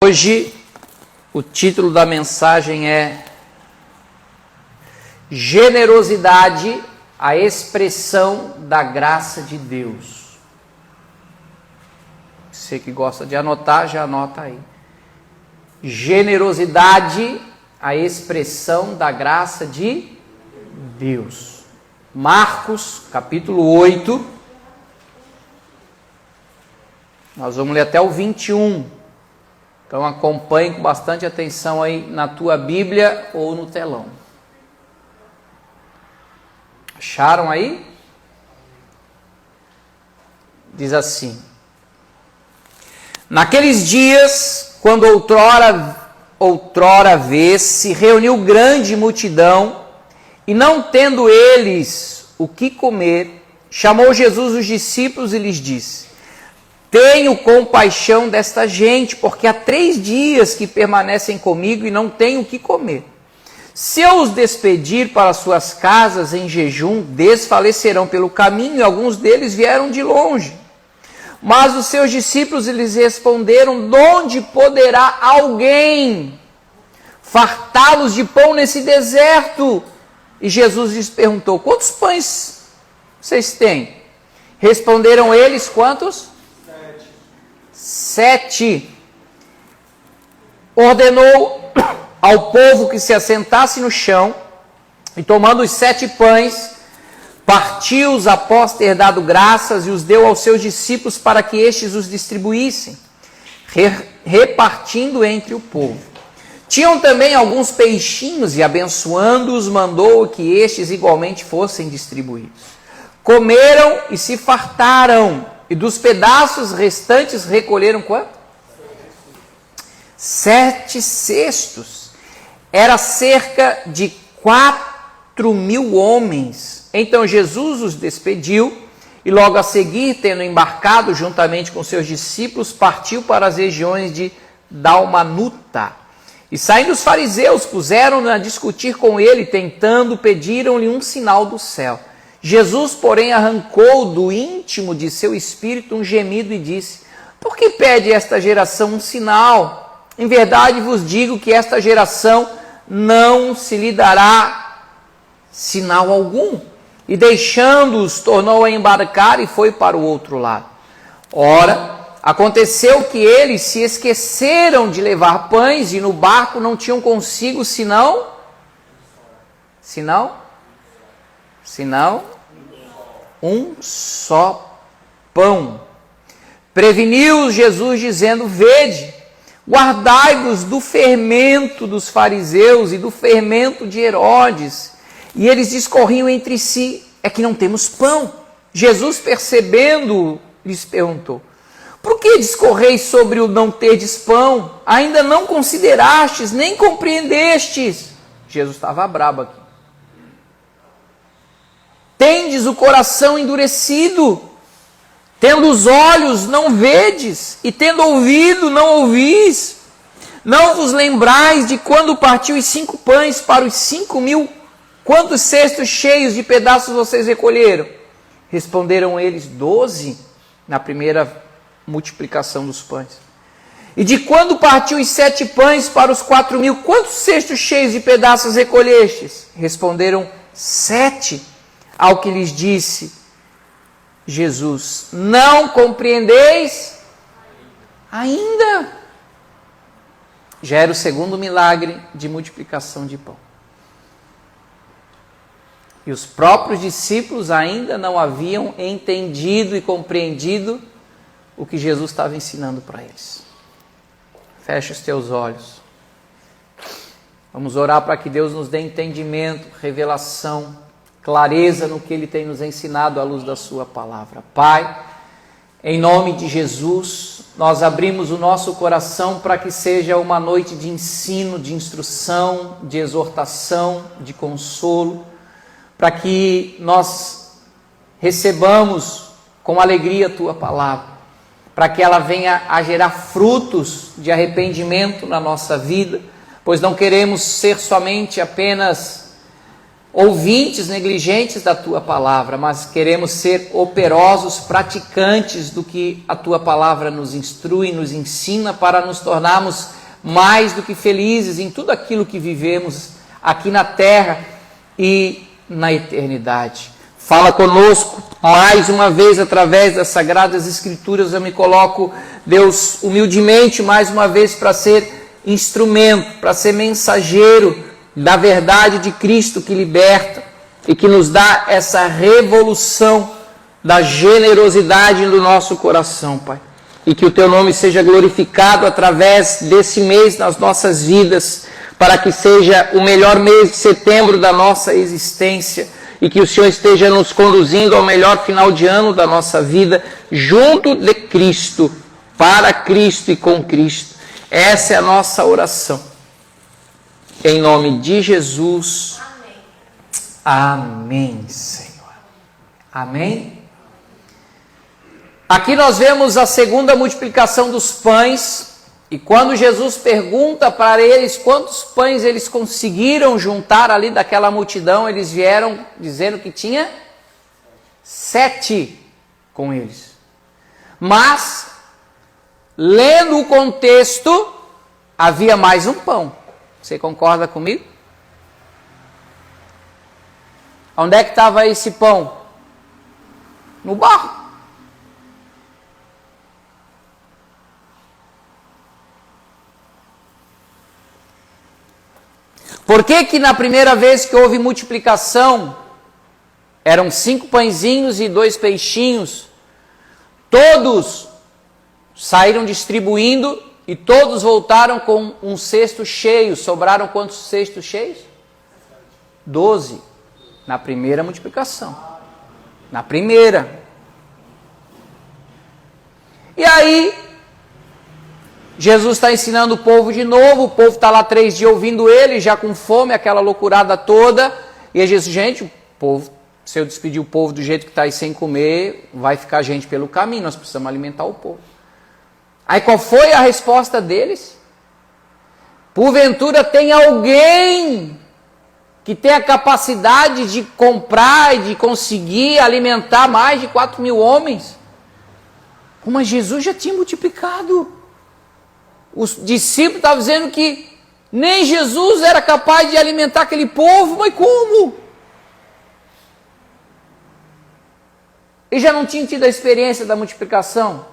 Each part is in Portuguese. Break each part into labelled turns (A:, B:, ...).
A: Hoje, o título da mensagem é Generosidade, a expressão da graça de Deus. Você que gosta de anotar, já anota aí. Generosidade, a expressão da graça de Deus. Marcos, capítulo 8. Nós vamos ler até o 21. Então acompanhe com bastante atenção aí na tua Bíblia ou no telão. Acharam aí? Diz assim: Naqueles dias, quando outrora vez, se reuniu grande multidão, e não tendo eles o que comer, chamou Jesus os discípulos e lhes disse: Tenho compaixão desta gente, porque há 3 dias que permanecem comigo e não tenho o que comer. Se eu os despedir para suas casas em jejum, desfalecerão pelo caminho, e alguns deles vieram de longe. Mas os seus discípulos lhes responderam: De onde poderá alguém fartá-los de pão nesse deserto? E Jesus lhes perguntou: Quantos pães vocês têm? Responderam eles: Quantos? 7. Ordenou ao povo que se assentasse no chão, e tomando os 7 pães, partiu-os após ter dado graças, e os deu aos seus discípulos para que estes os distribuíssem, repartindo entre o povo. Tinham também alguns peixinhos, e abençoando-os, mandou que estes igualmente fossem distribuídos. Comeram e se fartaram, e dos pedaços restantes recolheram quanto? 7 cestos. Era cerca de 4.000 homens. Então Jesus os despediu, e logo a seguir, tendo embarcado juntamente com seus discípulos, partiu para as regiões de Dalmanuta. E saindo os fariseus, puseram-no a discutir com ele, tentando, pediram-lhe um sinal do céu. Jesus, porém, arrancou do íntimo de seu espírito um gemido e disse: Por que pede esta geração um sinal? Em verdade vos digo que esta geração não se lhe dará sinal algum. E deixando-os, tornou a embarcar e foi para o outro lado. Ora, aconteceu que eles se esqueceram de levar pães, e no barco não tinham consigo senão um só pão. Preveniu-os Jesus dizendo: Vede, guardai-vos do fermento dos fariseus e do fermento de Herodes. E eles discorriam entre si: É que não temos pão. Jesus, percebendo, lhes perguntou: Por que discorreis sobre o não terdes pão? Ainda não considerastes, nem compreendestes. Jesus estava brabo aqui. Tendes o coração endurecido, tendo os olhos não vedes, e tendo ouvido não ouvis. Não vos lembrais de quando partiu os 5 pães para os 5.000? Quantos cestos cheios de pedaços vocês recolheram? Responderam eles: 12, na primeira multiplicação dos pães. E de quando partiu os 7 pães para os 4.000? Quantos cestos cheios de pedaços recolhestes? Responderam: 7. Ao que lhes disse Jesus: Não compreendeis ainda? Já era o segundo milagre de multiplicação de pão. E os próprios discípulos ainda não haviam entendido e compreendido o que Jesus estava ensinando para eles. Fecha os teus olhos. Vamos orar para que Deus nos dê entendimento, revelação, clareza no que Ele tem nos ensinado à luz da sua palavra. Pai, em nome de Jesus, nós abrimos o nosso coração para que seja uma noite de ensino, de instrução, de exortação, de consolo, para que nós recebamos com alegria a Tua palavra, para que ela venha a gerar frutos de arrependimento na nossa vida, pois não queremos ser somente apenas ouvintes negligentes da tua palavra, mas queremos ser operosos, praticantes do que a tua palavra nos instrui, nos ensina, para nos tornarmos mais do que felizes em tudo aquilo que vivemos aqui na terra e na eternidade. Fala conosco mais uma vez através das Sagradas Escrituras. Eu me coloco, Deus, humildemente mais uma vez para ser instrumento, para ser mensageiro da verdade de Cristo que liberta e que nos dá essa revolução da generosidade do nosso coração, Pai. E que o Teu nome seja glorificado através desse mês nas nossas vidas, para que seja o melhor mês de setembro da nossa existência e que o Senhor esteja nos conduzindo ao melhor final de ano da nossa vida, junto de Cristo, para Cristo e com Cristo. Essa é a nossa oração. Em nome de Jesus. Amém. Amém, Senhor. Amém. Aqui nós vemos a segunda multiplicação dos pães. E quando Jesus pergunta para eles quantos pães eles conseguiram juntar ali daquela multidão, eles vieram dizendo que tinha 7 com eles. Mas, lendo o contexto, havia mais um pão. Você concorda comigo? Onde é que estava esse pão? No barco. Por que que na primeira vez que houve multiplicação, eram 5 pãezinhos e 2 peixinhos, todos saíram distribuindo e todos voltaram com um cesto cheio? Sobraram quantos cestos cheios? 12. Na primeira multiplicação. Na primeira. E aí, Jesus está ensinando o povo de novo. O povo está lá 3 dias ouvindo ele, já com fome, aquela loucurada toda. E aí Jesus, gente, o povo, se eu despedir o povo do jeito que está aí sem comer, vai ficar gente pelo caminho, nós precisamos alimentar o povo. Aí qual foi a resposta deles? Porventura tem alguém que tem a capacidade de comprar e de conseguir alimentar mais de 4.000 homens? Mas Jesus já tinha multiplicado. Os discípulos estavam dizendo que nem Jesus era capaz de alimentar aquele povo, mas como? Eles já não tinham tido a experiência da multiplicação?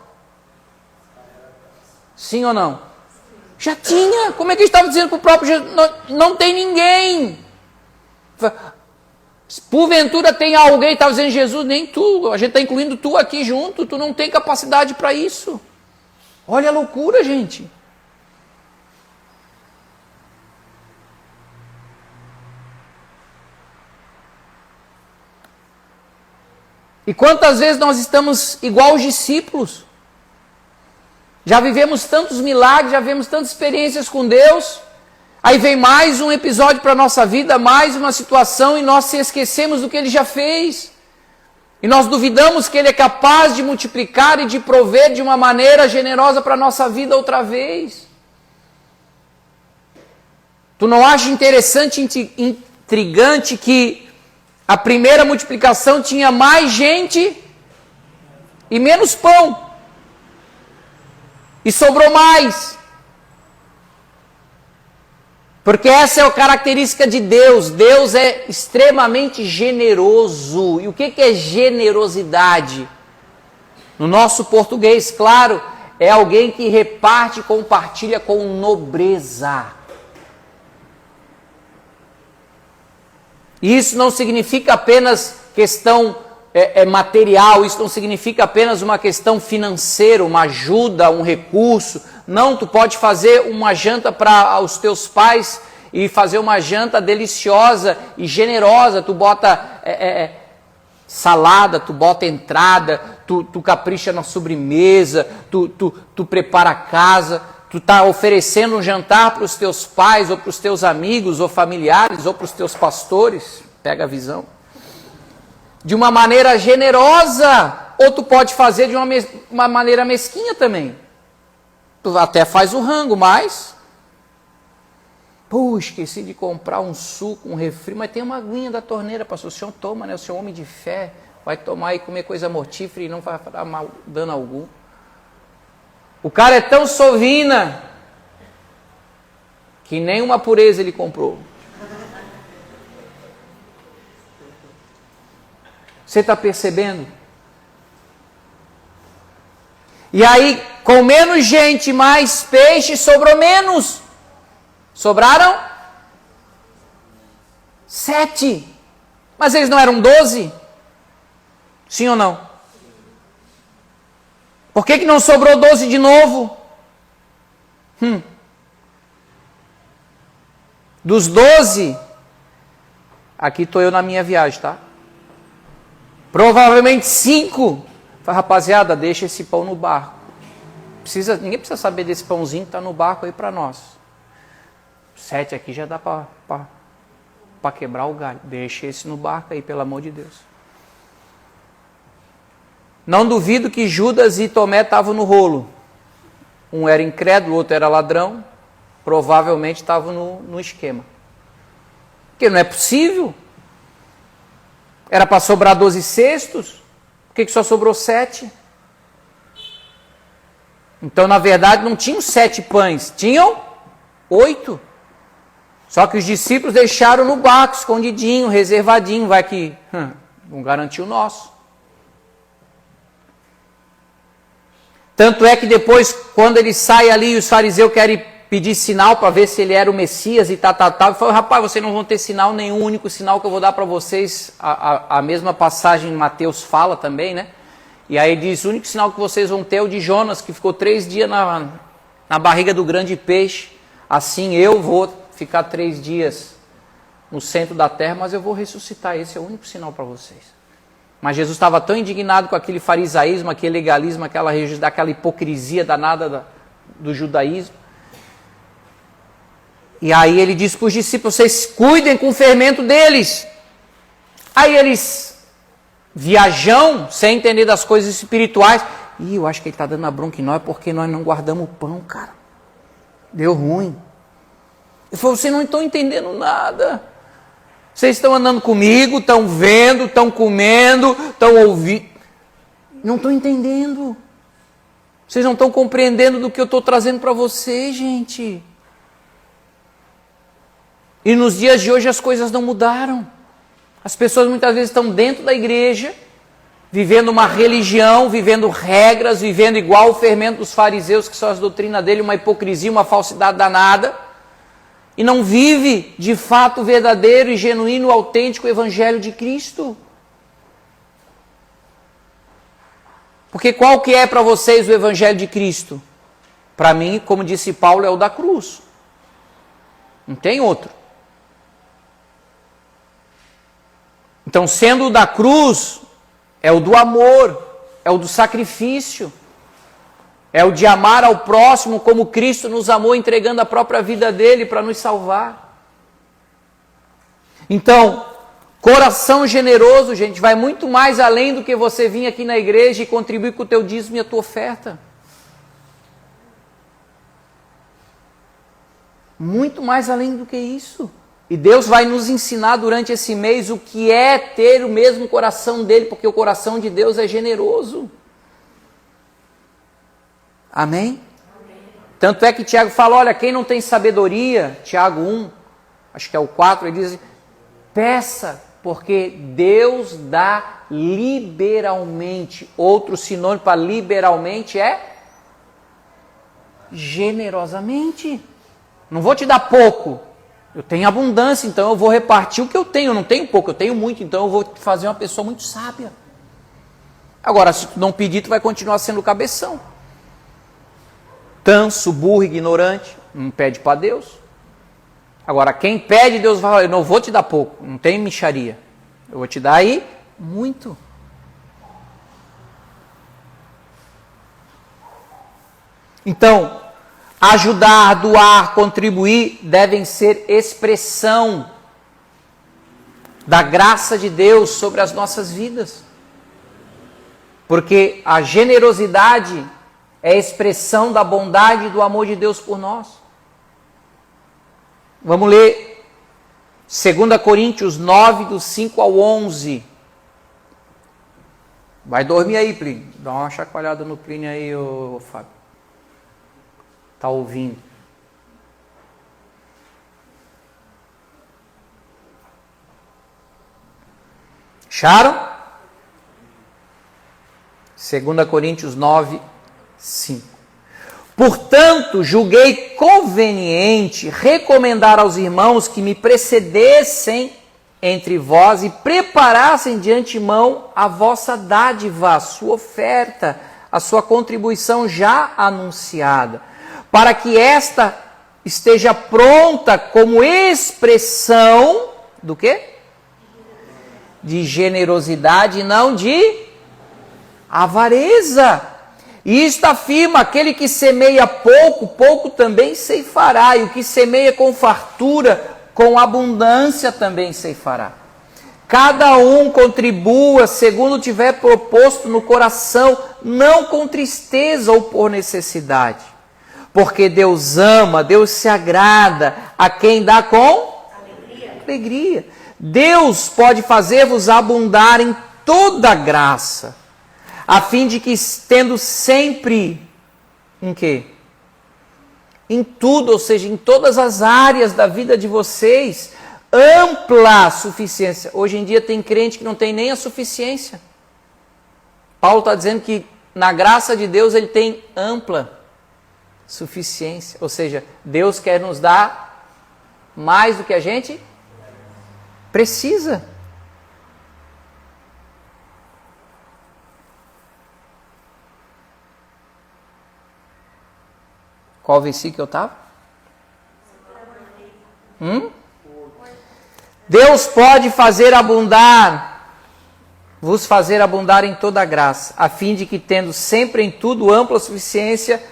A: Sim ou não? Já tinha. Como é que eles estavam dizendo para o próprio Jesus? Não tem ninguém. Porventura tem alguém, estava dizendo Jesus, nem tu. A gente está incluindo tu aqui junto. Tu não tem capacidade para isso. Olha a loucura, gente. E quantas vezes nós estamos igual os discípulos? Já vivemos tantos milagres, já vivemos tantas experiências com Deus. Aí vem mais um episódio para a nossa vida, mais uma situação, e nós se esquecemos do que Ele já fez. E nós duvidamos que Ele é capaz de multiplicar e de prover de uma maneira generosa para a nossa vida outra vez. Tu não acha interessante, intrigante que a primeira multiplicação tinha mais gente e menos pão? E sobrou mais. Porque essa é a característica de Deus. Deus é extremamente generoso. E o que é generosidade? No nosso português, claro, é alguém que reparte e compartilha com nobreza. E isso não significa apenas questão material, isso não significa apenas uma questão financeira, uma ajuda, um recurso. Não, tu pode fazer uma janta para os teus pais e fazer uma janta deliciosa e generosa. Tu bota salada, tu bota entrada, tu capricha na sobremesa, tu prepara a casa, tu está oferecendo um jantar para os teus pais, ou para os teus amigos, ou familiares, ou para os teus pastores. Pega a visão. De uma maneira generosa, ou tu pode fazer de uma maneira mesquinha também. Tu até faz o rango, mas Pô, esqueci de comprar um suco, um refri, mas tem uma aguinha da torneira, pastor. O senhor toma, né? O senhor é homem de fé, vai tomar e comer coisa mortífera e não vai dar mal, dano algum. O cara é tão sovina que nenhuma pureza ele comprou. Você está percebendo? E aí, com menos gente, mais peixe, sobrou menos. Sobraram 7. Mas eles não eram 12? Sim ou não? Por que não sobrou 12 de novo? Dos 12, aqui estou eu na minha viagem, tá? Provavelmente 5. Fala, rapaziada, deixa esse pão no barco. Ninguém precisa saber desse pãozinho que está no barco aí para nós. 7 aqui já dá para quebrar o galho. Deixa esse no barco aí, pelo amor de Deus. Não duvido que Judas e Tomé estavam no rolo. Um era incrédulo, o outro era ladrão. Provavelmente estavam no esquema. Porque não é possível. Era para sobrar 12 cestos. Por que só sobrou 7? Então, na verdade, não tinham 7 pães. Tinham 8. Só que os discípulos deixaram no barco, escondidinho, reservadinho. Vai que não garantiu o nosso. Tanto é que depois, quando ele sai ali, os fariseus querem pedir sinal para ver se ele era o Messias e tal. Ele falou, rapaz, vocês não vão ter sinal nenhum, o único sinal que eu vou dar para vocês, a mesma passagem em Mateus fala também, né? E aí diz, o único sinal que vocês vão ter é o de Jonas, que ficou 3 dias na barriga do grande peixe. Assim eu vou ficar 3 dias no centro da terra, mas eu vou ressuscitar. Esse é o único sinal para vocês. Mas Jesus estava tão indignado com aquele farisaísmo, aquele legalismo, daquela hipocrisia danada do judaísmo. E aí ele disse para os discípulos, vocês cuidem com o fermento deles. Aí eles viajam, sem entender das coisas espirituais. Eu acho que ele está dando a bronca em nós porque nós não guardamos o pão, cara. Deu ruim. Ele falou, vocês não estão entendendo nada. Vocês estão andando comigo, estão vendo, estão comendo, estão ouvindo. Não estão entendendo. Vocês não estão compreendendo do que eu estou trazendo para vocês, gente. E nos dias de hoje as coisas não mudaram. As pessoas muitas vezes estão dentro da igreja, vivendo uma religião, vivendo regras, vivendo igual o fermento dos fariseus, que são as doutrinas dele, uma hipocrisia, uma falsidade danada. E não vive, de fato, o verdadeiro e genuíno, autêntico Evangelho de Cristo. Porque qual que é para vocês o Evangelho de Cristo? Para mim, como disse Paulo, é o da cruz. Não tem outro. Então, sendo o da cruz, é o do amor, é o do sacrifício. É o de amar ao próximo como Cristo nos amou, entregando a própria vida dele para nos salvar. Então, coração generoso, gente, vai muito mais além do que você vir aqui na igreja e contribuir com o teu dízimo e a tua oferta. Muito mais além do que isso. E Deus vai nos ensinar durante esse mês o que é ter o mesmo coração dele, porque o coração de Deus é generoso. Amém? Tanto é que Tiago fala, olha, quem não tem sabedoria, Tiago 1, acho que é o 4, ele diz, peça, porque Deus dá liberalmente. Outro sinônimo para liberalmente é generosamente. Não vou te dar pouco, eu tenho abundância, então eu vou repartir o que eu tenho. Eu não tenho pouco, eu tenho muito, então eu vou te fazer uma pessoa muito sábia. Agora, se tu não pedir, tu vai continuar sendo cabeção. Tanso, burro, ignorante, não pede para Deus. Agora, quem pede, Deus vai falar, eu não vou te dar pouco, não tem mixaria. Eu vou te dar aí muito. Então, ajudar, doar, contribuir, devem ser expressão da graça de Deus sobre as nossas vidas. Porque a generosidade é a expressão da bondade e do amor de Deus por nós. Vamos ler 2 Coríntios 9, do 5 ao 11. Vai dormir aí, Plínio. Dá uma chacoalhada no Plínio aí, ô Fábio. Tá ouvindo? Acharam? 2 Coríntios 9, 5. Portanto, julguei conveniente recomendar aos irmãos que me precedessem entre vós e preparassem de antemão a vossa dádiva, a sua oferta, a sua contribuição já anunciada, para que esta esteja pronta como expressão do quê? De generosidade, não de avareza. E isto afirma: aquele que semeia pouco, pouco também ceifará, e o que semeia com fartura, com abundância também ceifará. Cada um contribua segundo tiver proposto no coração, não com tristeza ou por necessidade. Porque Deus ama, Deus se agrada a quem dá com alegria. Deus pode fazer-vos abundar em toda graça, a fim de que, tendo sempre, em quê? Em tudo, ou seja, em todas as áreas da vida de vocês, ampla suficiência. Hoje em dia tem crente que não tem nem a suficiência. Paulo está dizendo que na graça de Deus ele tem ampla suficiência. Ou seja, Deus quer nos dar mais do que a gente precisa. Qual versículo que eu estava? Deus pode fazer abundar, vos fazer abundar em toda graça, a fim de que, tendo sempre em tudo ampla suficiência,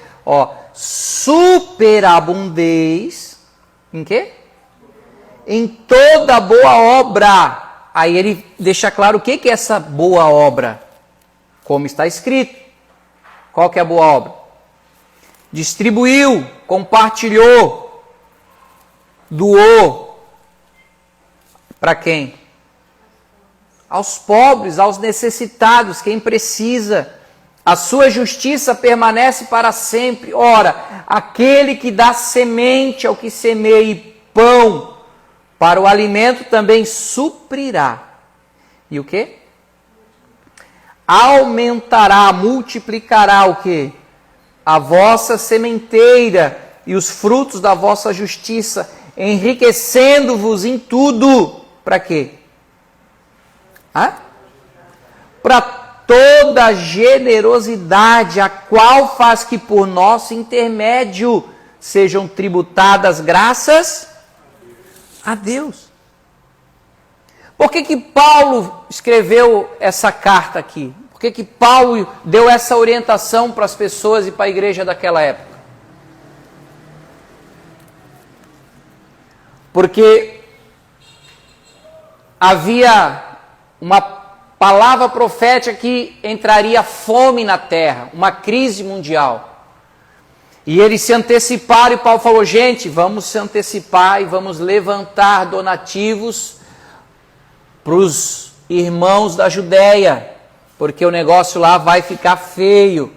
A: superabundeis, em quê? Em toda boa obra. Aí ele deixa claro o que é essa boa obra. Como está escrito. Qual que é a boa obra? Distribuiu, compartilhou, doou. Para quem? Aos pobres, aos necessitados, quem precisa. A sua justiça permanece para sempre. Ora, aquele que dá semente ao que semeia e pão para o alimento também suprirá. E o quê? Aumentará, multiplicará o quê? A vossa sementeira e os frutos da vossa justiça, enriquecendo-vos em tudo. Para quê? Para toda generosidade, a qual faz que por nosso intermédio sejam tributadas graças a Deus. Por que Paulo escreveu essa carta aqui? Por que Paulo deu essa orientação para as pessoas e para a igreja daquela época? Porque havia uma palavra profética que entraria fome na terra, uma crise mundial. E eles se anteciparam e Paulo falou: gente, vamos se antecipar e vamos levantar donativos para os irmãos da Judéia, porque o negócio lá vai ficar feio.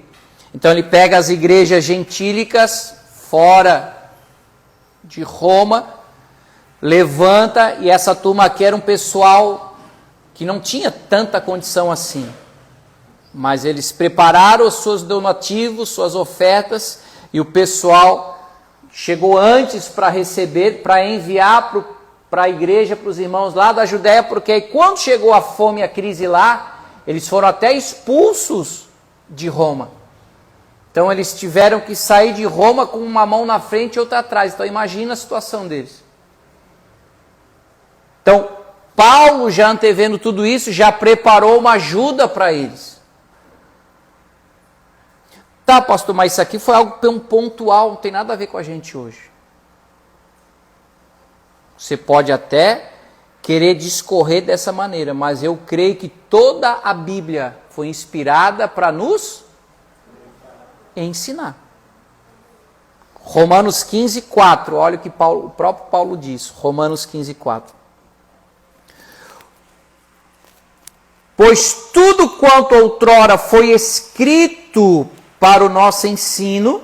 A: Então ele pega as igrejas gentílicas fora de Roma, levanta, e essa turma aqui era um pessoal que não tinha tanta condição assim. Mas eles prepararam os seus donativos, suas ofertas, e o pessoal chegou antes para receber, para enviar para a igreja, para os irmãos lá da Judéia, porque aí, quando chegou a fome e a crise lá, eles foram até expulsos de Roma. Então eles tiveram que sair de Roma com uma mão na frente e outra atrás. Então imagina a situação deles. Então, Paulo, já antevendo tudo isso, já preparou uma ajuda para eles. Tá, pastor, mas isso aqui foi algo pontual, não tem nada a ver com a gente hoje. Você pode até querer discorrer dessa maneira, mas eu creio que toda a Bíblia foi inspirada para nos ensinar. Romanos 15, 4. Olha o que o próprio Paulo diz. Romanos 15, 4. Pois tudo quanto outrora foi escrito para o nosso ensino,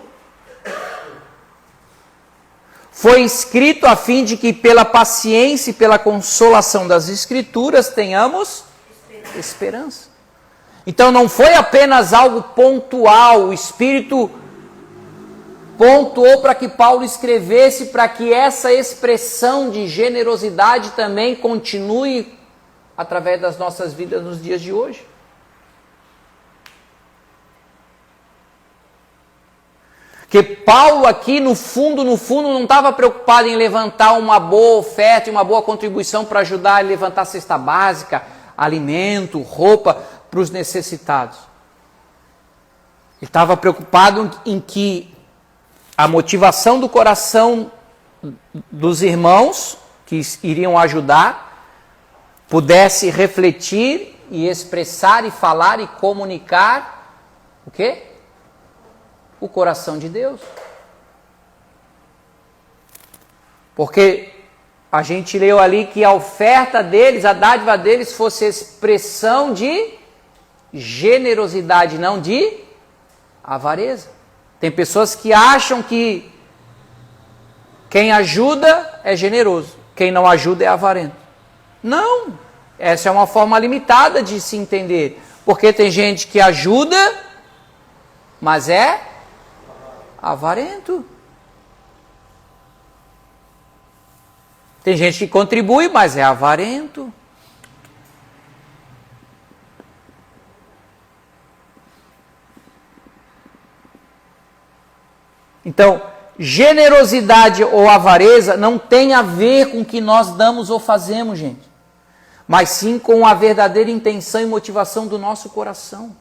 A: foi escrito a fim de que pela paciência e pela consolação das Escrituras tenhamos esperança. Então não foi apenas algo pontual, o Espírito pontuou para que Paulo escrevesse, para que essa expressão de generosidade também continue através das nossas vidas nos dias de hoje. Que Paulo aqui, no fundo, não estava preocupado em levantar uma boa oferta e uma boa contribuição para ajudar a levantar a cesta básica, alimento, roupa para os necessitados. Ele estava preocupado em que a motivação do coração dos irmãos que iriam ajudar pudesse refletir e expressar e falar e comunicar o quê? O coração de Deus. Porque a gente leu ali que a oferta deles, a dádiva deles fosse expressão de generosidade, não de avareza. Tem pessoas que acham que quem ajuda é generoso, quem não ajuda é avarento. Não, essa é uma forma limitada de se entender. Porque tem gente que ajuda, mas é avarento. Tem gente que contribui, mas é avarento. Então, generosidade ou avareza não tem a ver com o que nós damos ou fazemos, gente. Mas sim com a verdadeira intenção e motivação do nosso coração.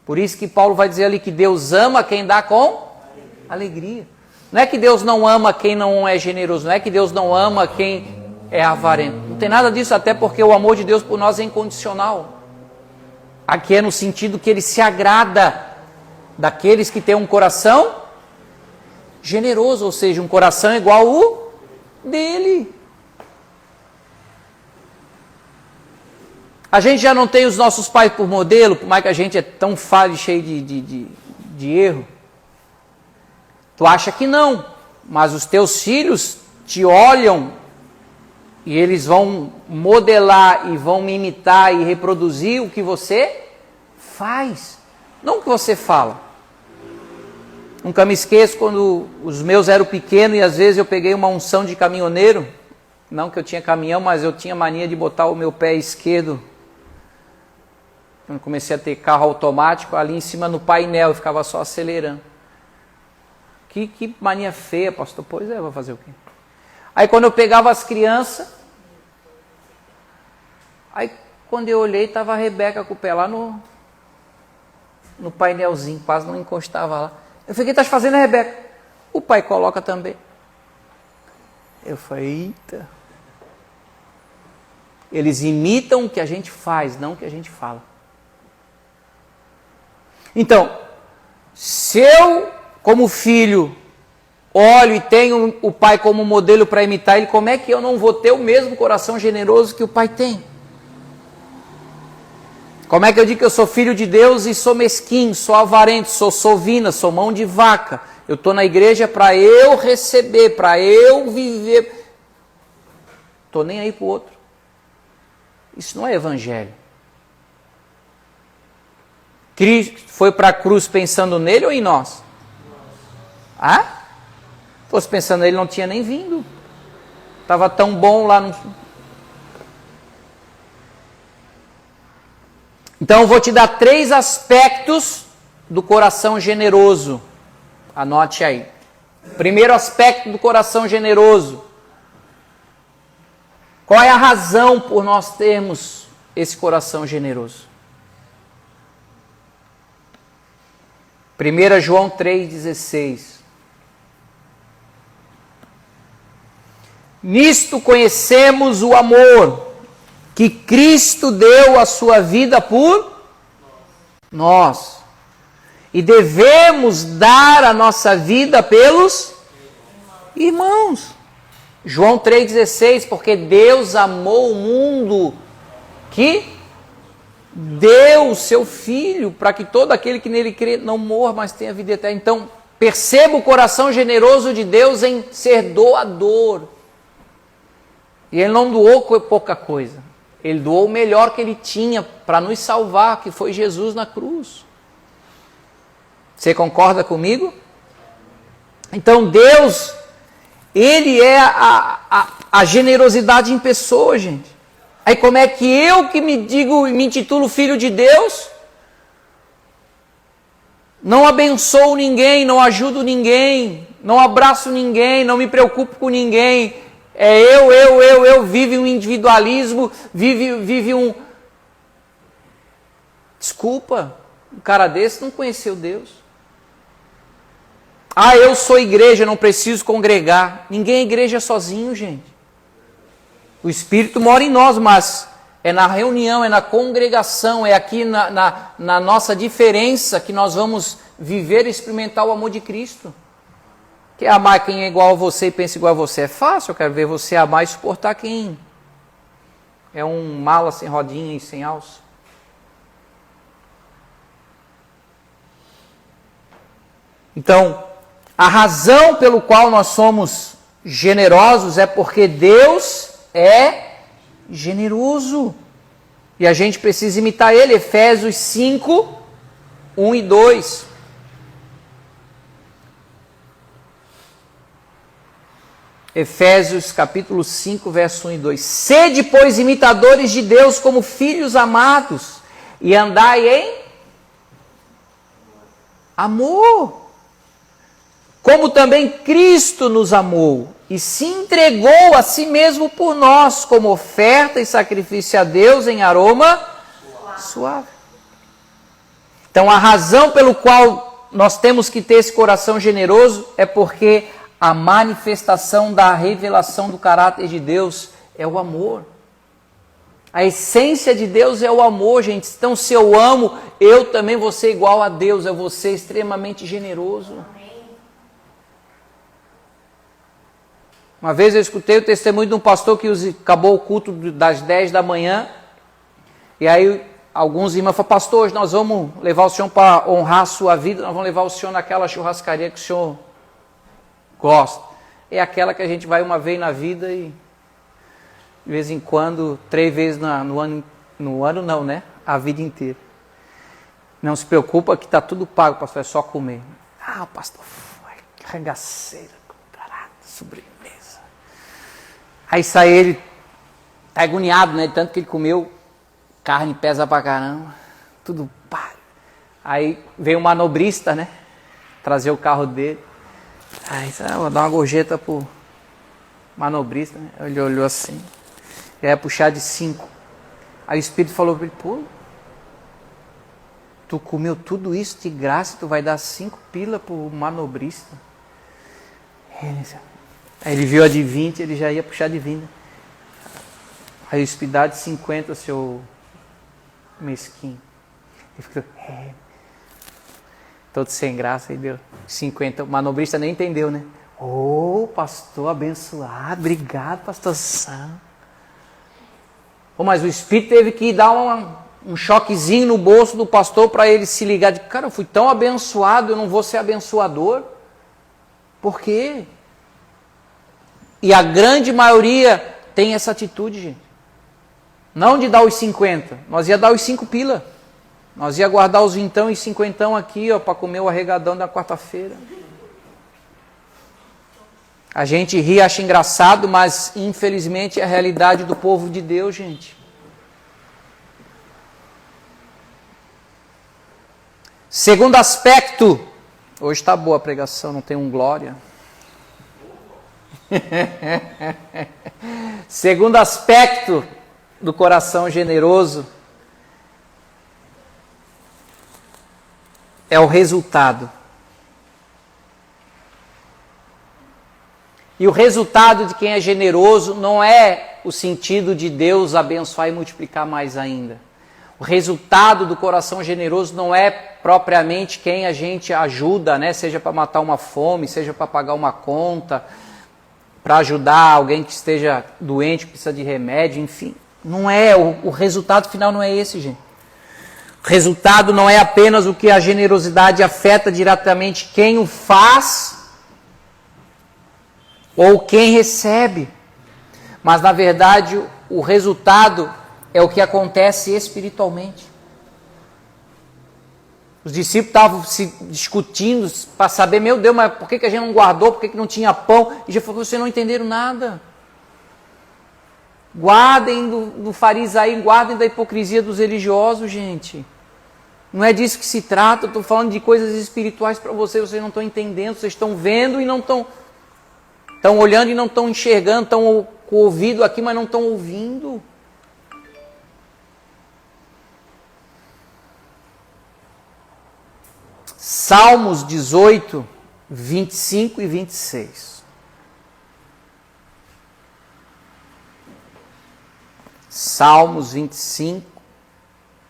A: Por isso que Paulo vai dizer ali que Deus ama quem dá com alegria. Não é que Deus não ama quem não é generoso, não é que Deus não ama quem é avarento. Não tem nada disso, até porque o amor de Deus por nós é incondicional. Aqui é no sentido que Ele se agrada daqueles que têm um coração generoso, ou seja, um coração igual o dele. A gente já não tem os nossos pais por modelo, por mais que a gente é tão falho e cheio de erro. Tu acha que não, mas os teus filhos te olham e eles vão modelar e vão imitar e reproduzir o que você faz, não o que você fala. Nunca me esqueço quando os meus eram pequenos e às vezes eu peguei uma unção de caminhoneiro. Não que eu tinha caminhão, mas eu tinha mania de botar o meu pé esquerdo. Quando comecei a ter carro automático, ali em cima no painel, eu ficava só acelerando. Que mania feia, pastor. Pois é, vou fazer o quê? Aí quando eu pegava as crianças, aí quando eu olhei, estava a Rebeca com o pé lá no painelzinho, quase não encostava lá. Eu falei, o que estás fazendo, Rebeca? O pai coloca também. Eu falei, eita. Eles imitam o que a gente faz, não o que a gente fala. Então, se eu, como filho, olho e tenho o pai como modelo para imitar ele, como é que eu não vou ter o mesmo coração generoso que o pai tem? Como é que eu digo que eu sou filho de Deus e sou mesquinho, sou avarento, sou sovina, sou mão de vaca? Eu estou na igreja para eu receber, para eu viver. Estou nem aí para o outro. Isso não é evangelho. Cristo foi para a cruz pensando nele ou em nós? Ah? Se fosse pensando nele, não tinha nem vindo. Estava tão bom lá no... Então eu vou te dar 3 aspectos do coração generoso. Anote aí. Primeiro aspecto do coração generoso. Qual é a razão por nós termos esse coração generoso? 1 João 3,16. Nisto conhecemos o amor que Cristo deu a sua vida por nós. E devemos dar a nossa vida pelos irmãos. João 3,16, porque Deus amou o mundo que deu o seu Filho, para que todo aquele que nele crê não morra, mas tenha vida eterna. Então, perceba o coração generoso de Deus em ser doador. E Ele não doou pouca coisa. Ele doou o melhor que Ele tinha para nos salvar, que foi Jesus na cruz. Você concorda comigo? Então Deus, Ele é a generosidade em pessoa, gente. Aí como é que eu que me intitulo filho de Deus, não abençoo ninguém, não ajudo ninguém, não abraço ninguém, não me preocupo com ninguém, vive um individualismo, vive um... Desculpa, um cara desse não conheceu Deus. Eu sou igreja, não preciso congregar. Ninguém é igreja sozinho, gente. O Espírito mora em nós, mas é na reunião, é na congregação, é aqui na nossa diferença que nós vamos viver e experimentar o amor de Cristo. Quer amar quem é igual a você e pensa igual a você é fácil? Eu quero ver você amar e suportar quem é um mala sem rodinha e sem alça. Então, a razão pelo qual nós somos generosos é porque Deus é generoso. E a gente precisa imitar Ele. Efésios 5, 1 e 2. Efésios capítulo 5, verso 1 e 2. Sede, pois, imitadores de Deus como filhos amados, e andai em amor, como também Cristo nos amou e se entregou a si mesmo por nós, como oferta e sacrifício a Deus em aroma suave. Então a razão pelo qual nós temos que ter esse coração generoso é porque a manifestação da revelação do caráter de Deus é o amor. A essência de Deus é o amor, gente. Então se eu amo, eu também vou ser igual a Deus, eu vou ser extremamente generoso. Uma vez eu escutei o testemunho de um pastor que acabou o culto das 10 da manhã, e aí alguns irmãos falaram: pastor, hoje nós vamos levar o senhor para honrar a sua vida, nós vamos levar o senhor naquela churrascaria que o senhor gosta. É aquela que a gente vai uma vez na vida e de vez em quando, 3 vezes no ano não, né? A vida inteira. Não se preocupa que está tudo pago, pastor, é só comer. O pastor foi cangaceira, sobremesa. Aí sai ele, tá agoniado, né? Tanto que ele comeu, carne pesa pra caramba, tudo pago. Aí veio um manobrista, né? Trazer o carro dele. Aí vou dar uma gorjeta pro manobrista, né? Ele olhou assim, ele ia puxar de 5. Aí o Espírito falou para ele: pô, tu comeu tudo isso de graça, tu vai dar 5 pila pro manobrista. Aí ele viu a de 20, ele já ia puxar de 20. Aí o Espírito dá de 50, seu mesquinho. Ele ficou todo sem graça, aí deu 50. O manobrista nem entendeu, né? Pastor abençoado, obrigado, pastor Sam. Mas o Espírito teve que dar um choquezinho no bolso do pastor para ele se ligar de: cara, eu fui tão abençoado, eu não vou ser abençoador. Por quê? E a grande maioria tem essa atitude, gente. Não de dar os 50, nós ia dar os 5 pila. Nós ia guardar os 20 e 50 aqui, para comer o arregadão da quarta-feira. A gente ri, acha engraçado, mas infelizmente é a realidade do povo de Deus, gente. Segundo aspecto, hoje está boa a pregação, não tem um glória. Segundo aspecto do coração generoso é o resultado. E o resultado de quem é generoso não é o sentido de Deus abençoar e multiplicar mais ainda. O resultado do coração generoso não é propriamente quem a gente ajuda, né? Seja para matar uma fome, seja para pagar uma conta, para ajudar alguém que esteja doente, que precisa de remédio, enfim. Não é, o resultado final não é esse, gente. O resultado não é apenas o que a generosidade afeta diretamente quem o faz ou quem recebe. Mas, na verdade, o resultado é o que acontece espiritualmente. Os discípulos estavam se discutindo para saber, meu Deus, mas por que a gente não guardou, por que não tinha pão? E Jesus falou, vocês não entenderam nada. Guardem do fariseu, guardem da hipocrisia dos religiosos, gente. Não é disso que se trata, eu estou falando de coisas espirituais para vocês não estão entendendo, vocês estão vendo e não estão olhando e não estão enxergando, estão com o ouvido aqui, mas não estão ouvindo. Salmos 18, 25 e 26. Salmos 25,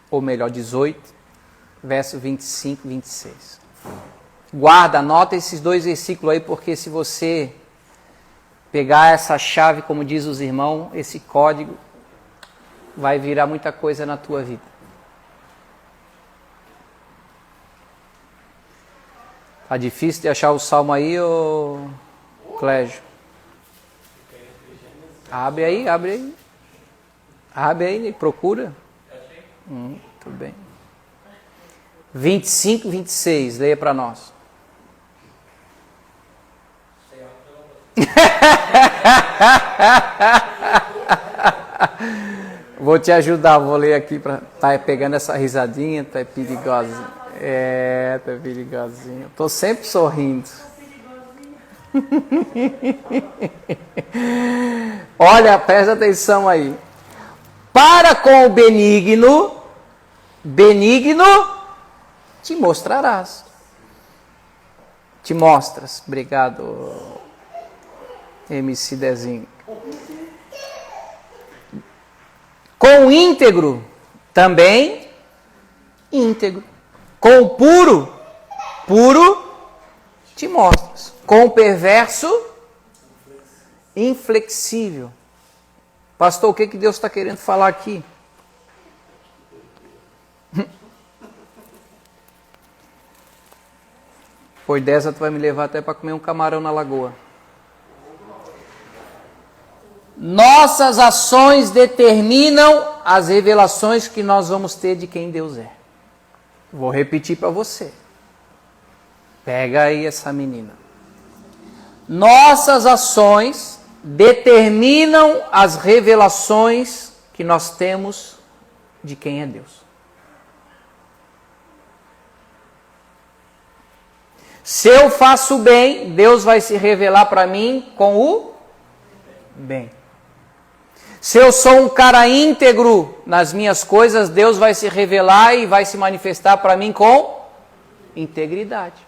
A: ou melhor, 18, verso 25 e 26. Guarda, anota esses dois versículos aí, porque se você pegar essa chave, como diz os irmãos, esse código, vai virar muita coisa na tua vida. Tá difícil de achar o salmo aí, ô Clégio? Abre aí. Abre aí, procura. Muito bem. 25, 26, leia para nós. Vou te ajudar, vou ler aqui para tá pegando essa risadinha, tá perigosa. Tá perigosinho. Tô sempre sorrindo. Olha, presta atenção aí. Para com o benigno te mostrarás. Te mostras. Obrigado, MC Dezinho. Com o íntegro, também íntegro. Com o puro te mostras. Com o perverso, inflexível. Pastor, o que Deus está querendo falar aqui? Pois dessa tu vai me levar até para comer um camarão na lagoa. Nossas ações determinam as revelações que nós vamos ter de quem Deus é. Vou repetir para você. Pega aí essa menina. Nossas ações determinam as revelações que nós temos de quem é Deus. Se eu faço bem, Deus vai se revelar para mim com o bem. Se eu sou um cara íntegro nas minhas coisas, Deus vai se revelar e vai se manifestar para mim com integridade.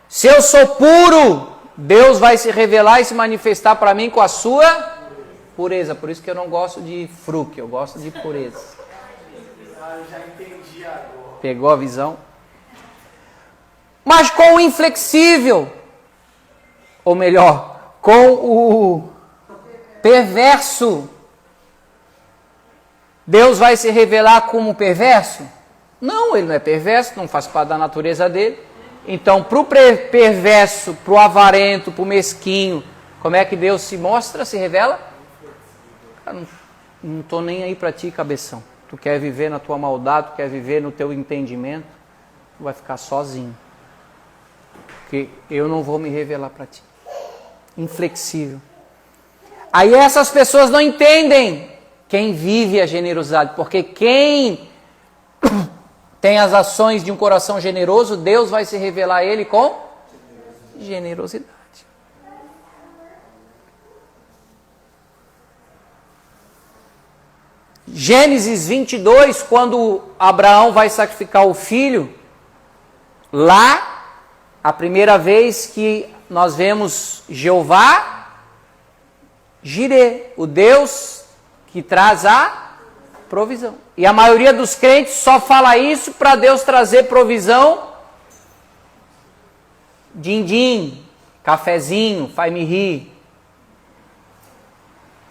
A: Se eu sou puro, Deus vai se revelar e se manifestar para mim com a sua pureza. Por isso que eu não gosto de fruque, eu gosto de pureza.
B: Eu já entendi agora.
A: Pegou a visão? Mas com o inflexível, ou melhor, com o perverso, Deus vai se revelar como perverso? Não, ele não é perverso, não faz parte da natureza dele. Então, para o perverso, para o avarento, para o mesquinho, como é que Deus se mostra, se revela? Eu não estou nem aí para ti, cabeção. Tu quer viver na tua maldade, tu quer viver no teu entendimento, tu vai ficar sozinho. Porque eu não vou me revelar para ti. Inflexível. Aí essas pessoas não entendem quem vive a generosidade, porque quem tem as ações de um coração generoso, Deus vai se revelar a ele com generosidade. Gênesis 22, quando Abraão vai sacrificar o filho, lá, a primeira vez que nós vemos Jeová Jirê, o Deus que traz a Provisão. E a maioria dos crentes só fala isso para Deus trazer provisão. Din-din, cafezinho, faz-me rir.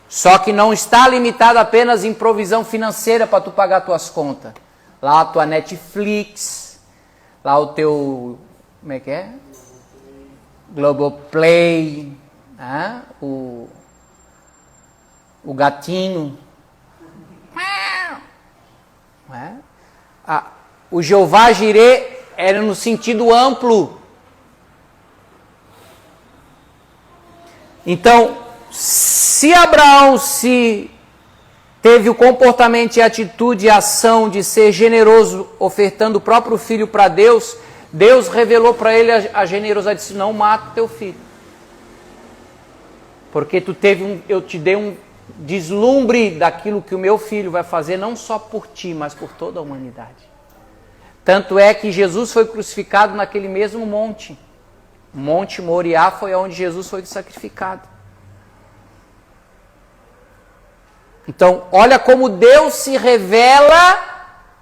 A: Só que não está limitado apenas em provisão financeira para tu pagar tuas contas. Lá a tua Netflix, lá o teu, como é que é? Globoplay, né? O gatinho. É? O Jeová Jirê era no sentido amplo. Então, se Abraão teve o comportamento e atitude e ação de ser generoso, ofertando o próprio filho para Deus, Deus revelou para ele a generosidade, disse, não mata teu filho. Porque eu te dei um deslumbre daquilo que o meu filho vai fazer, não só por ti, mas por toda a humanidade. Tanto é que Jesus foi crucificado naquele mesmo monte. Monte Moriá foi onde Jesus foi sacrificado. Então, olha como Deus se revela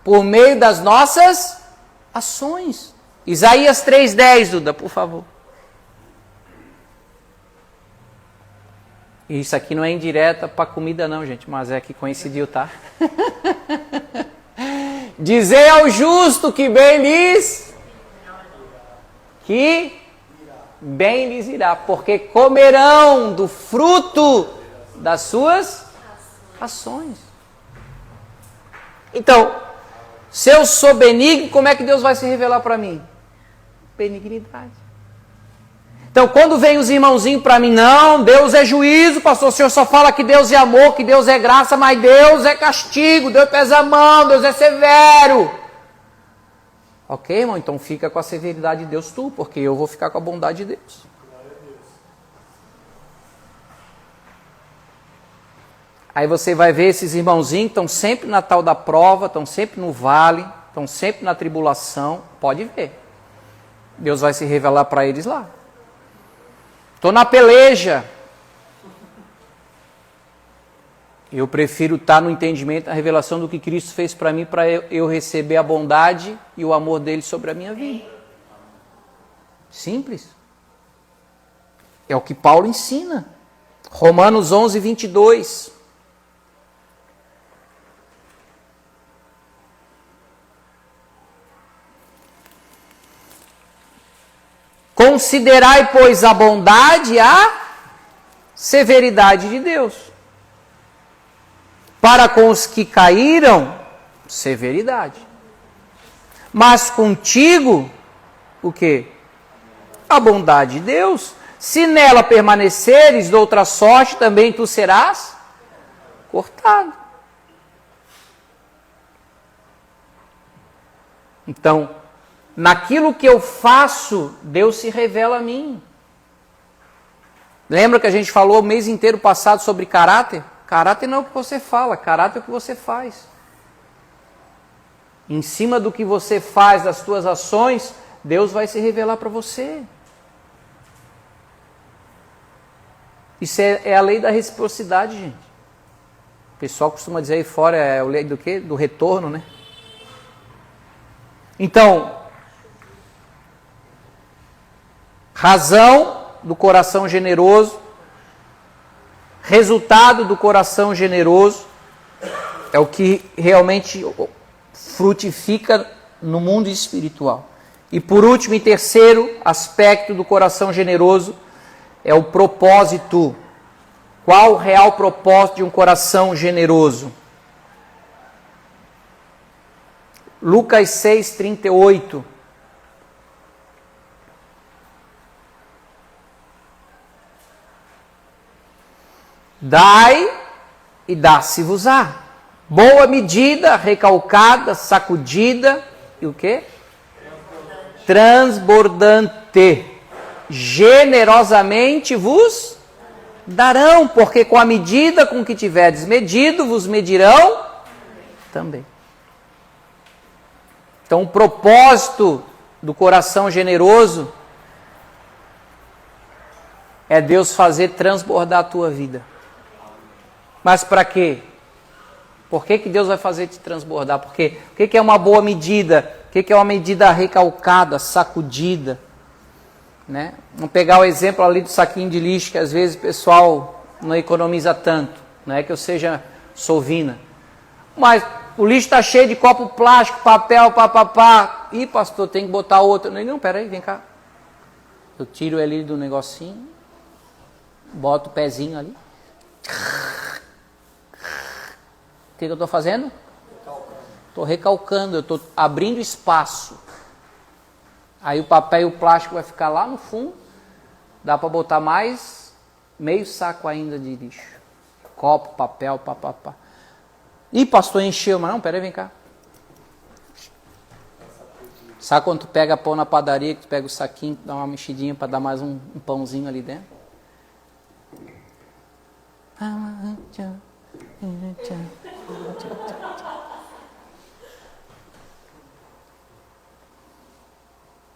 A: por meio das nossas ações. Isaías 3:10, Duda, por favor. Isso aqui não é indireta para comida não, gente, mas é que coincidiu, tá? Dizei ao justo que bem lhes irá, porque comerão do fruto das suas ações. Então, se eu sou benigno, como é que Deus vai se revelar para mim? Benignidade. Então, quando vem os irmãozinhos para mim, não, Deus é juízo, pastor, o senhor só fala que Deus é amor, que Deus é graça, mas Deus é castigo, Deus pesa a mão, Deus é severo. Ok, irmão, então fica com a severidade de Deus tu, porque eu vou ficar com a bondade de Deus. Aí você vai ver esses irmãozinhos que estão sempre na tal da prova, estão sempre no vale, estão sempre na tribulação, pode ver. Deus vai se revelar para eles lá. Estou na peleja. Eu prefiro estar no entendimento, na revelação do que Cristo fez para mim, para eu receber a bondade e o amor dele sobre a minha vida. Simples. É o que Paulo ensina. Romanos 11:22. Considerai, pois, a bondade e a severidade de Deus. Para com os que caíram, severidade. Mas contigo, o quê? A bondade de Deus. Se nela permaneceres, de outra sorte, também tu serás cortado. Então, naquilo que eu faço, Deus se revela a mim. Lembra que a gente falou o mês inteiro passado sobre caráter? Caráter não é o que você fala, caráter é o que você faz. Em cima do que você faz, das suas ações, Deus vai se revelar para você. Isso é a lei da reciprocidade, gente. O pessoal costuma dizer aí fora, é a lei do quê? Do retorno, né? Então, razão do coração generoso, resultado do coração generoso, é o que realmente frutifica no mundo espiritual. E por último e terceiro aspecto do coração generoso é o propósito. Qual o real propósito de um coração generoso? Lucas 6:38. Dai e dá-se-vos-á. Boa medida, recalcada, sacudida e o quê? Transbordante. Generosamente vos darão, porque com a medida com que tiverdes medido, vos medirão também. Então, o propósito do coração generoso é Deus fazer transbordar a tua vida. Mas para quê? Por que Deus vai fazer te transbordar? Porque o que é uma boa medida? O que é uma medida recalcada, sacudida? Né? Vamos pegar o exemplo ali do saquinho de lixo, que às vezes o pessoal não economiza tanto. Não é que eu seja sovina. Mas o lixo está cheio de copo plástico, papel, papapá. Ih, pastor, tem que botar outro. Não, peraí, vem cá. Eu tiro ele do negocinho, boto o pezinho ali. O que eu estou fazendo? Estou recalcando, eu estou abrindo espaço. Aí o papel e o plástico vai ficar lá no fundo. Dá para botar mais meio saco ainda de lixo. Copo, papel, papapá. Ih, pastor, encheu. Mas não, peraí, vem cá. Sabe quando tu pega pão na padaria, que tu pega o saquinho, dá uma mexidinha para dar mais um pãozinho ali dentro?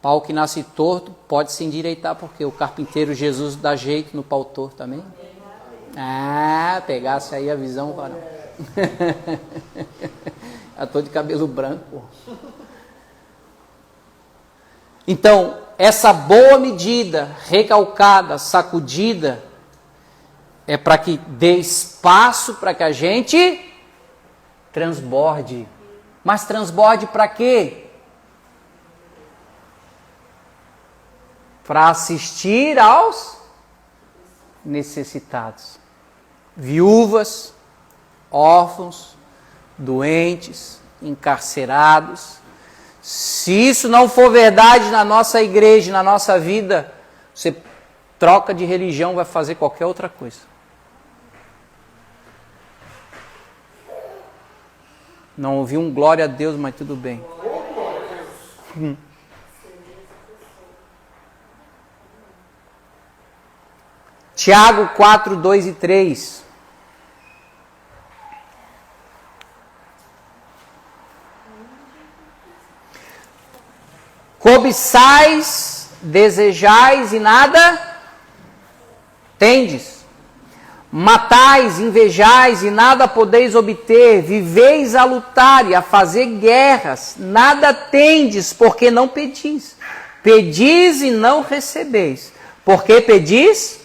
A: Pau que nasce torto pode se endireitar, porque o carpinteiro Jesus dá jeito no pau torto também. Ah, pegasse aí a visão, varão. Eu tô de cabelo branco, pô. Então, essa boa medida, recalcada, sacudida, é para que dê espaço para que a gente transborde. Mas transborde para quê? Para assistir aos necessitados. Viúvas, órfãos, doentes, encarcerados. Se isso não for verdade na nossa igreja, na nossa vida, você troca de religião, vai fazer qualquer outra coisa. Não ouvi um glória a Deus, mas tudo bem. Tiago 4, 2 e 3. Cobiçais, desejais e nada tendes. Matais, invejais e nada podeis obter. Viveis a lutar e a fazer guerras. Nada tendes, porque não pedis. Pedis e não recebeis. Porque pedis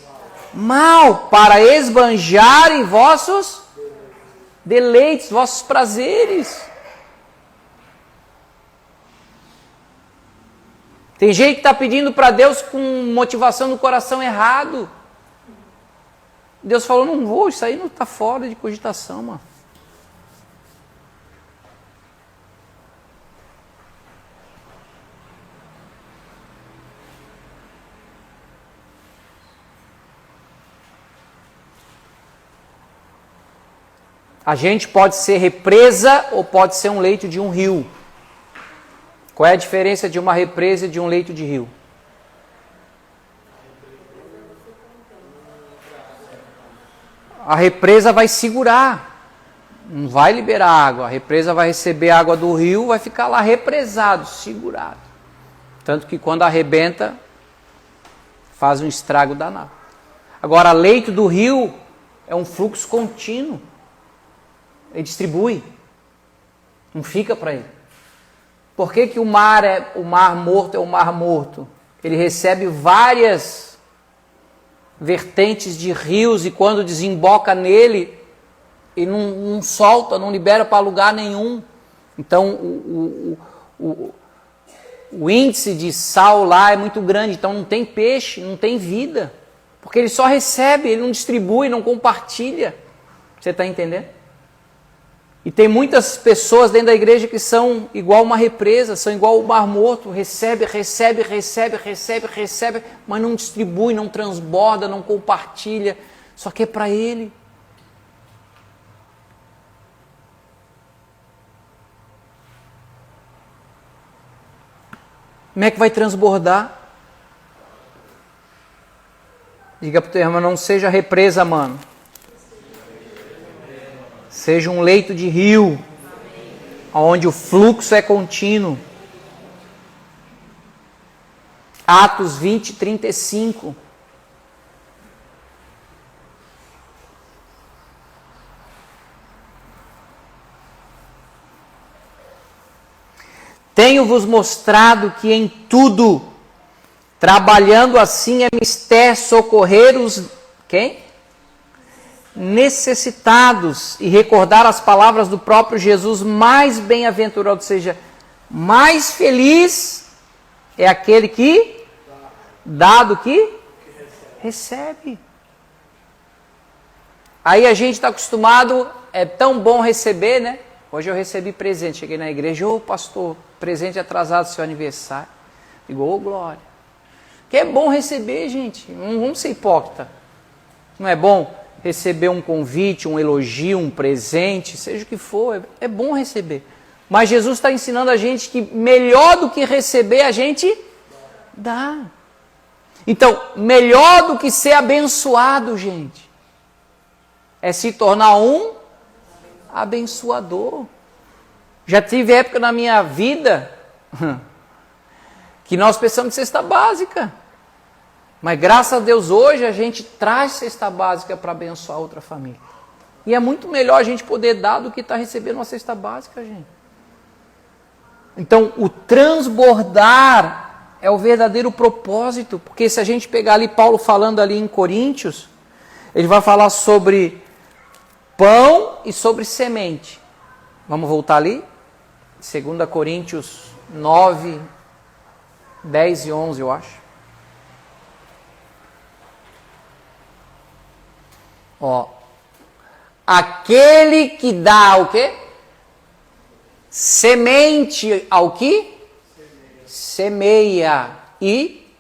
A: mal, para esbanjarem vossos deleites, vossos prazeres. Tem gente que está pedindo para Deus com motivação no coração errado. Deus falou, não vou, isso aí não está fora de cogitação, mano. A gente pode ser represa ou pode ser um leito de um rio. Qual é a diferença de uma represa e de um leito de rio? A represa vai segurar, não vai liberar água. A represa vai receber água do rio, vai ficar lá represado, segurado. Tanto que quando arrebenta, faz um estrago danado. Agora, leito do rio é um fluxo contínuo. Ele distribui, não fica para ele. Por que o mar morto é o mar morto? Ele recebe várias vertentes de rios e quando desemboca nele, ele não solta, não libera para lugar nenhum. Então o índice de sal lá é muito grande, então não tem peixe, não tem vida. Porque ele só recebe, ele não distribui, não compartilha. Você está entendendo? E tem muitas pessoas dentro da igreja que são igual uma represa, são igual o mar morto, recebe, mas não distribui, não transborda, não compartilha, só que é para ele. Como é que vai transbordar? Diga para o teu irmão, não seja represa, mano. Seja um leito de rio, onde o fluxo é contínuo. Atos 20, 35. Tenho-vos mostrado que em tudo, trabalhando assim, é mister socorrer os... Quem? Necessitados, e recordar as palavras do próprio Jesus, mais bem-aventurado, ou seja, mais feliz é aquele que dá do que recebe. Aí a gente está acostumado, é tão bom receber, né? Hoje eu recebi presente, cheguei na igreja, ô pastor, presente atrasado do seu aniversário. Digo, ô glória. Que é bom receber, gente, não vamos ser hipócrita. Não é bom receber um convite, um elogio, um presente, seja o que for, é bom receber. Mas Jesus está ensinando a gente que melhor do que receber, a gente dá. Então, melhor do que ser abençoado, gente, é se tornar um abençoador. Já tive época na minha vida que nós precisamos de cesta básica. Mas graças a Deus hoje a gente traz cesta básica para abençoar outra família. E é muito melhor a gente poder dar do que estar recebendo uma cesta básica, gente. Então, o transbordar é o verdadeiro propósito. Porque se a gente pegar ali Paulo falando ali em Coríntios, ele vai falar sobre pão e sobre semente. Vamos voltar ali? 2 Coríntios 9, 10 e 11, eu acho. Ó, aquele que dá o quê? Semente ao que? Semeia. E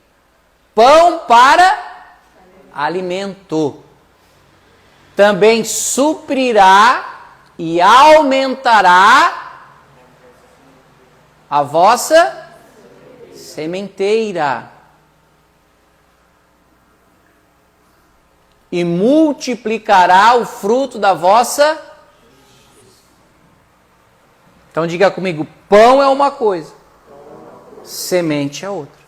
A: pão para alimento. Também suprirá e aumentará a vossa sementeira. E multiplicará o fruto da vossa... Então diga comigo, pão é uma coisa, semente é outra.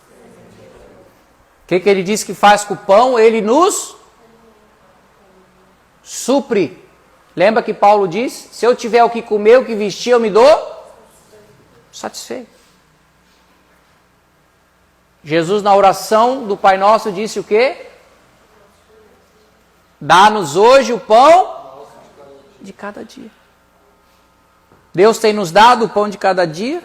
A: O que ele diz que faz com o pão? Ele nos supre. Lembra que Paulo diz, se eu tiver o que comer, o que vestir, eu me dou satisfeito. Jesus na oração do Pai Nosso disse o quê? Dá-nos hoje o pão de cada dia. Deus tem nos dado o pão de cada dia?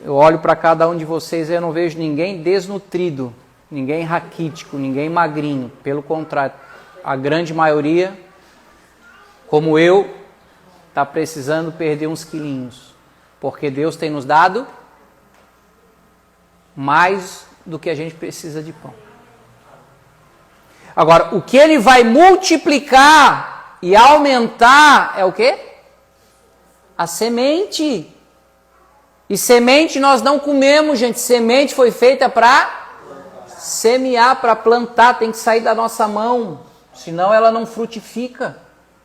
A: Eu olho para cada um de vocês e eu não vejo ninguém desnutrido, ninguém raquítico, ninguém magrinho. Pelo contrário, a grande maioria, como eu, está precisando perder uns quilinhos. Porque Deus tem nos dado mais do que a gente precisa de pão. Agora, o que Ele vai multiplicar e aumentar é o quê? A semente. E semente nós não comemos, gente. Semente foi feita para semear, para plantar. Tem que sair da nossa mão. Senão ela não frutifica.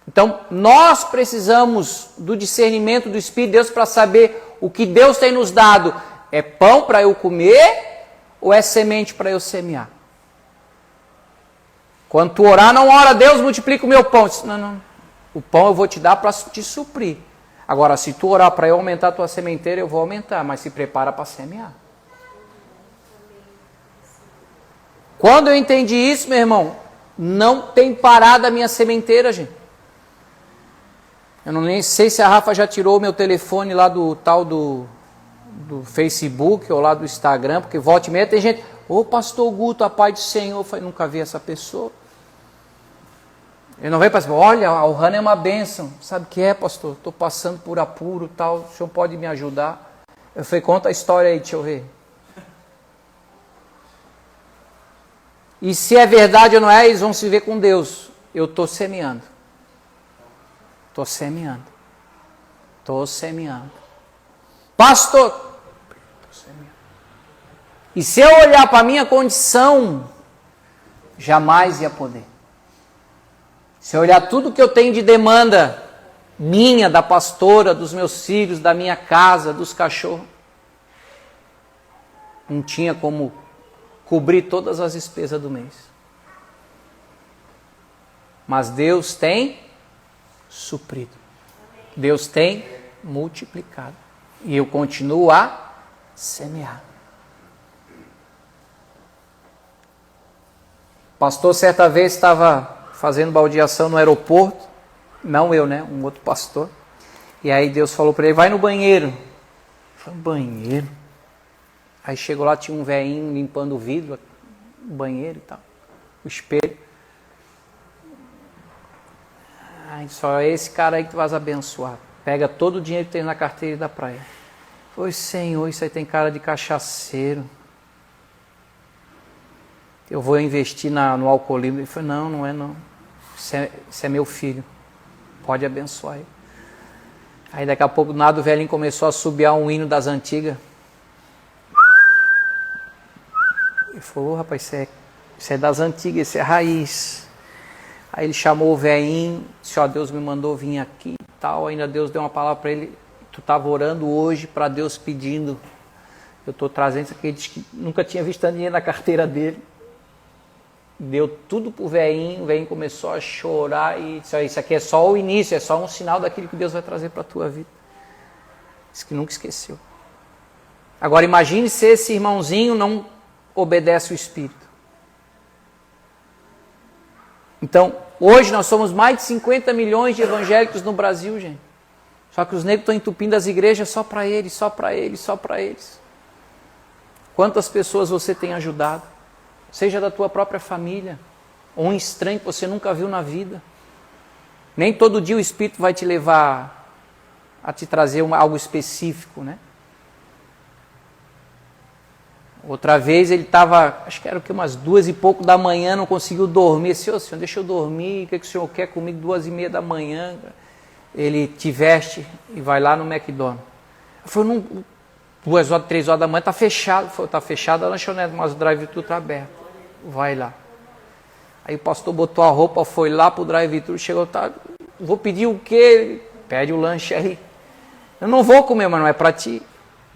A: Então, nós precisamos do discernimento do Espírito de Deus para saber o que Deus tem nos dado. É pão para eu comer ou é semente para eu semear? Quando tu orar, não ora, Deus multiplica o meu pão. Não. O pão eu vou te dar para te suprir. Agora, se tu orar para eu aumentar a tua sementeira, eu vou aumentar, mas se prepara para semear. Quando eu entendi isso, meu irmão, não tem parado a minha sementeira, gente. Eu não nem sei se a Rafa já tirou o meu telefone lá do tal do Facebook ou lá do Instagram, porque volta e meia tem gente, ô pastor Guto, a paz do Senhor, eu falei, nunca vi essa pessoa. Ele não veio para dizer, olha, a Ohana é uma bênção. Sabe o que é, pastor? Estou passando por apuro e tal, o senhor pode me ajudar? Eu falei, conta a história aí, deixa eu ver. E se é verdade ou não é, eles vão se ver com Deus. Eu estou semeando. Estou semeando. Estou semeando. Pastor, estou semeando. E se eu olhar para a minha condição, jamais ia poder. Se eu olhar tudo que eu tenho de demanda, minha, da pastora, dos meus filhos, da minha casa, dos cachorros, não tinha como cobrir todas as despesas do mês. Mas Deus tem suprido. Deus tem multiplicado. E eu continuo a semear. O pastor certa vez estava fazendo baldeação no aeroporto, não eu, né? Um outro pastor. E aí Deus falou para ele, vai no banheiro. Foi no banheiro. Aí chegou lá, tinha um velhinho limpando o vidro, o banheiro e tal, o espelho. Ai, só é esse cara aí que tu vais abençoar. Pega todo o dinheiro que tem na carteira e dá para ele. Foi, Senhor, isso aí tem cara de cachaceiro. Eu vou investir no alcoolismo. Ele falou, não, não é não. Isso é meu filho. Pode abençoar ele. Aí daqui a pouco, nada, o velhinho começou a assobiar um hino das antigas. Ele falou, rapaz, isso é das antigas, isso é raiz. Aí ele chamou o velhinho, disse, ó, Deus me mandou vir aqui e tal. Ainda Deus deu uma palavra para ele, tu estava orando hoje para Deus pedindo. Eu estou trazendo isso aqui, ele disse que nunca tinha visto tanto dinheiro na carteira dele. Deu tudo pro velhinho, o velhinho começou a chorar e disse, isso aqui é só o início, é só um sinal daquilo que Deus vai trazer para a tua vida. Disse que nunca esqueceu. Agora imagine se esse irmãozinho não obedece o Espírito. Então, hoje nós somos mais de 50 milhões de evangélicos no Brasil, gente. Só que os negros estão entupindo as igrejas só para eles, só para eles, só para eles. Quantas pessoas você tem ajudado? Seja da tua própria família, ou um estranho que você nunca viu na vida. Nem todo dia o Espírito vai te levar a te trazer algo específico, né? Outra vez ele estava, acho que era umas 2h pouco da manhã, não conseguiu dormir. Senhor, deixa eu dormir, o que o senhor quer comigo 2h30 da manhã? Ele te veste e vai lá no McDonald's. Eu falei, 2h, 3h da manhã, está fechado. Está fechada a lanchonete, mas o drive-thru está aberto. Vai lá. Aí o pastor botou a roupa, foi lá pro drive-thru, chegou, tá, vou pedir o quê? Pede o lanche aí. Eu não vou comer, mas não é para ti.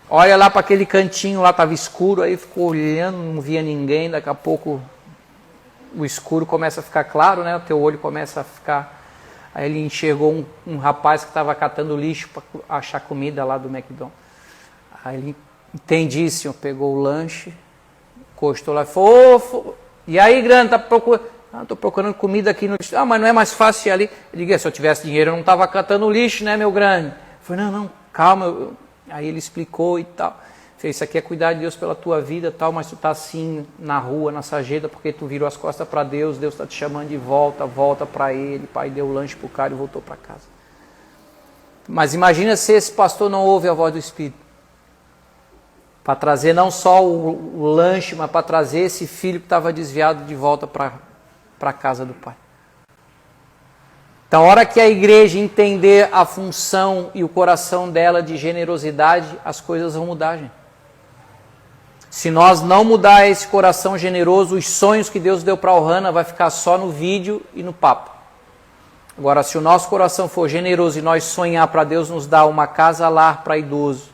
A: Olha lá para aquele cantinho lá, estava escuro, aí ficou olhando, não via ninguém, daqui a pouco o escuro começa a ficar claro, né? O teu olho começa a ficar... Aí ele enxergou um rapaz que estava catando lixo para achar comida lá do McDonald's. Aí ele, entendi, senhor, pegou o lanche, encostou lá e falou, e aí, grande, tá procurando? Estou procurando comida aqui no... mas não é mais fácil ir ali? Eu digo, se eu tivesse dinheiro eu não estava catando lixo, né, meu grande? Eu falei, não, calma. Aí ele explicou e tal. Falei, isso aqui é cuidar de Deus pela tua vida, tal, mas tu tá assim na rua, na sarjeta, porque tu virou as costas para Deus, Deus está te chamando de volta para ele, pai deu lanche pro cara e voltou para casa. Mas imagina se esse pastor não ouve a voz do Espírito. Para trazer não só o lanche, mas para trazer esse filho que estava desviado de volta para a casa do pai. Então, a hora que a igreja entender a função e o coração dela de generosidade, as coisas vão mudar, gente. Se nós não mudar esse coração generoso, os sonhos que Deus deu para a Ohana vai ficar só no vídeo e no papo. Agora, se o nosso coração for generoso e nós sonhar para Deus nos dar uma casa-lar para idoso,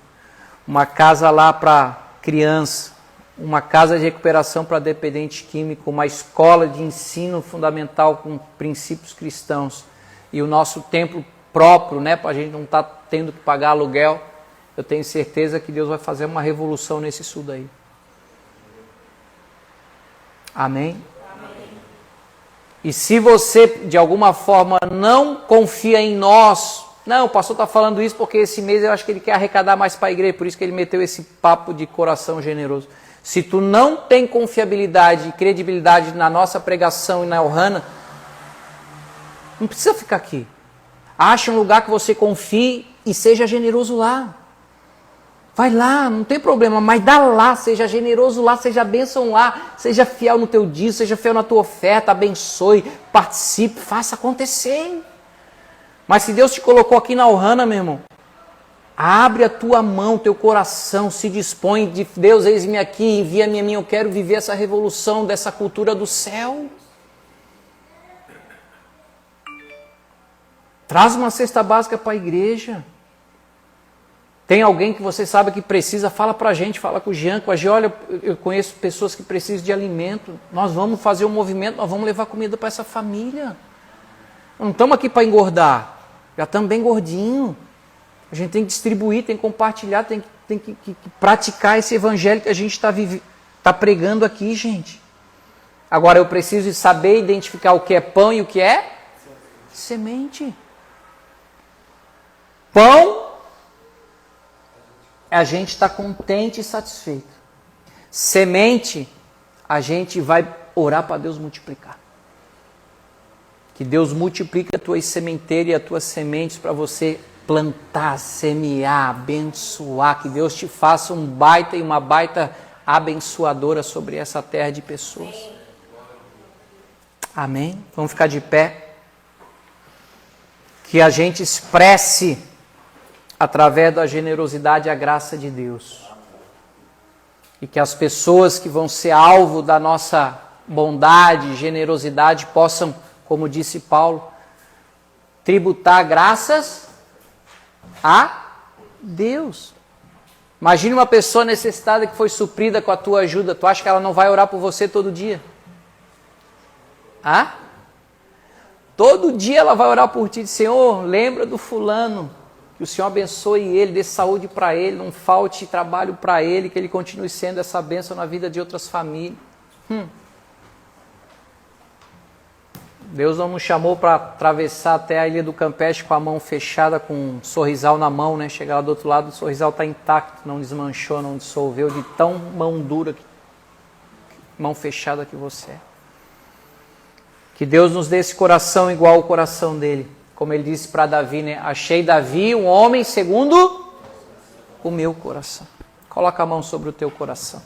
A: uma casa-lar para criança, uma casa de recuperação para dependente químico, uma escola de ensino fundamental com princípios cristãos, e o nosso templo próprio, né, para a gente não estar tendo que pagar aluguel, eu tenho certeza que Deus vai fazer uma revolução nesse sul daí. Amém? Amém? E se você, de alguma forma, não confia em nós, não, o pastor está falando isso porque esse mês eu acho que ele quer arrecadar mais para a igreja, por isso que ele meteu esse papo de coração generoso. Se tu não tem confiabilidade e credibilidade na nossa pregação e na Ohana, não precisa ficar aqui. Acha um lugar que você confie e seja generoso lá. Vai lá, não tem problema, mas dá lá, seja generoso lá, seja bênção lá, seja fiel no teu dízimo, seja fiel na tua oferta, abençoe, participe, faça acontecer. Mas se Deus te colocou aqui na Ohana, meu irmão, abre a tua mão, teu coração, se dispõe de Deus, eis-me aqui, envia-me a mim, eu quero viver essa revolução dessa cultura do céu. Traz uma cesta básica para a igreja. Tem alguém que você sabe que precisa, fala para a gente, fala com o Jean, com a Gia, olha, eu conheço pessoas que precisam de alimento, nós vamos fazer um movimento, nós vamos levar comida para essa família. Não estamos aqui para engordar, já estamos bem gordinhos. A gente tem que distribuir, tem que compartilhar, tem que praticar esse evangelho que a gente está pregando aqui, gente. Agora eu preciso saber identificar o que é pão e o que é semente. Pão, a gente está contente e satisfeito. Semente, a gente vai orar para Deus multiplicar. Que Deus multiplique a tua sementeira e as tuas sementes para você plantar, semear, abençoar. Que Deus te faça um baita e uma baita abençoadora sobre essa terra de pessoas. Amém? Vamos ficar de pé. Que a gente expresse, através da generosidade, a graça de Deus. E que as pessoas que vão ser alvo da nossa bondade, generosidade, possam, como disse Paulo, tributar graças a Deus. Imagine uma pessoa necessitada que foi suprida com a tua ajuda. Tu acha que ela não vai orar por você todo dia? Todo dia ela vai orar por ti. Senhor, lembra do fulano. Que o Senhor abençoe ele, dê saúde para ele, não falte trabalho para ele, que ele continue sendo essa bênção na vida de outras famílias. Deus não nos chamou para atravessar até a Ilha do Campeche com a mão fechada, com um sorrisal na mão, né? Chegar lá do outro lado, o sorrisal está intacto, não desmanchou, não dissolveu, de tão mão dura, mão fechada que você é. Que Deus nos dê esse coração igual ao coração dele. Como ele disse para Davi, né? Achei Davi um homem segundo o meu coração. Coloca a mão sobre o teu coração.